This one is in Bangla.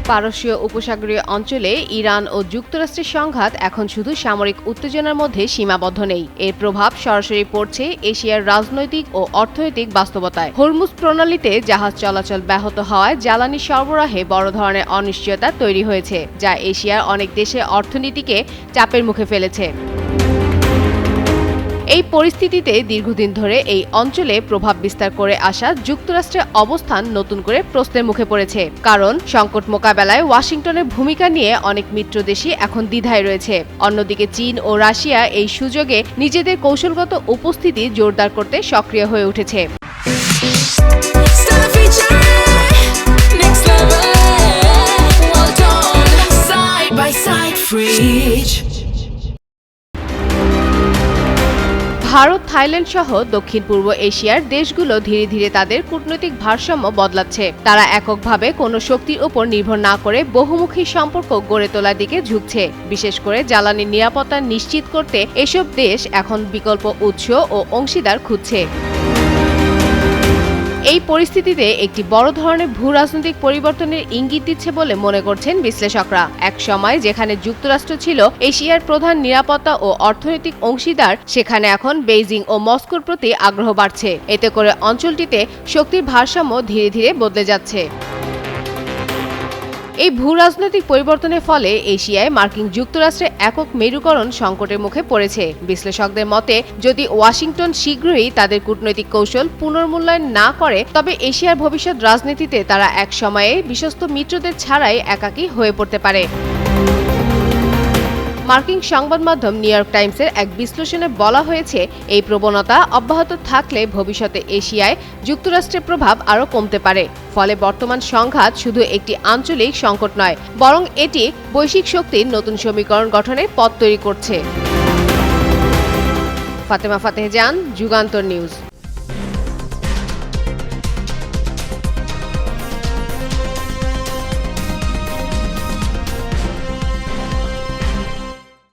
পারস্যীয় উপসাগরীয় অঞ্চলে ইরান ও যুক্তরাষ্ট্রের সংঘাত এখন শুধু সামরিক উত্তেজনার মধ্যে সীমাবদ্ধ নেই। এর প্রভাব সরাসরি পড়ছে এশিয়ার রাজনৈতিক ও অর্থনৈতিক বাস্তবতায়। হরমুজ প্রণালীতে জাহাজ চলাচল ব্যাহত হওয়ায় জ্বালানি সরবরাহে বড় ধরনের অনিশ্চয়তা তৈরি হয়েছে, যা এশিয়ার অনেক দেশের অর্থনীতিকে চাপের মুখে ফেলেছে। এই পরিস্থিতিতে দীর্ঘদিন ধরে এই অঞ্চলে প্রভাব বিস্তার করে আসা যুক্তরাষ্ট্রের অবস্থান নতুন করে প্রশ্নের মুখে পড়েছে। কারণ সংকট মোকাবেলায় ওয়াশিংটনের ভূমিকা নিয়ে অনেক মিত্র দেশই এখন দ্বিধায় রয়েছে। অন্যদিকে চীন ও রাশিয়া এই সুযোগে নিজেদের কৌশলগত উপস্থিতি জোরদার করতে সক্রিয় হয়ে উঠেছে। ভারত, থাইল্যান্ড সহ দক্ষিণ পূর্ব এশিয়ার দেশগুলো ধীরে ধীরে তাদের কূটনৈতিক ভারসাম্য বদলাচ্ছে। তারা এককভাবে কোনো শক্তির উপর নির্ভর না করে বহুমুখী সম্পর্ক গড়ে তোলার দিকে ঝুঁকছে। বিশেষ করে জ্বালানির নিরাপত্তা নিশ্চিত করতে এসব দেশ এখন বিকল্প উৎস ও অংশীদার খুঁজছে। এই পরিস্থিতিতে একটি বড় ধরনের ভূ-রাজনৈতিক পরিবর্তনের ইঙ্গিত দিচ্ছে বলে মনে করছেন বিশ্লেষকরা। এক সময় যেখানে যুক্তরাষ্ট্র ছিল এশিয়ার প্রধান নিরাপত্তা ও অর্থনৈতিক অংশীদার, সেখানে এখন বেইজিং ও মস্কোর প্রতি আগ্রহ বাড়ছে। এতে করে অঞ্চলটিতে শক্তির ভারসাম্য ধীরে ধীরে বদলে যাচ্ছে। এই ভূ-রাজনৈতিক পরিবর্তনের ফলে এশিয়ায় মার্কিন যুক্তরাষ্ট্রের একক মেরুকরণ সংকটের মুখে পড়েছে। বিশ্লেষকদের মতে, যদি ওয়াশিংটন শীঘ্রই তাদের কূটনৈতিক কৌশল পুনর্মূল্যায়ন না করে, তবে এশিয়ার ভবিষ্যৎ রাজনীতিতে তারা এক সময়ে বিশ্বস্ত মিত্রদের ছাড়াই একাকী হয়ে পড়তে পারে। মার্কিন সংবাদ মাধ্যম নিউ ইয়র্ক টাইমসের এক বিশ্লেষণে বলা হয়েছে, এই প্রবণতা অব্যাহত থাকলে ভবিষ্যতে এশিয়ায় যুক্তরাষ্ট্রের প্রভাব আরও কমতে পারে। ফলে বর্তমান সংঘাত শুধু একটি আঞ্চলিক সংকট নয়, বরং এটি বৈশ্বিক শক্তির নতুন সমীকরণ গঠনের পথ তৈরি করছে। ফাতেমা ফাতেহ জান, যুগান্তর নিউজ।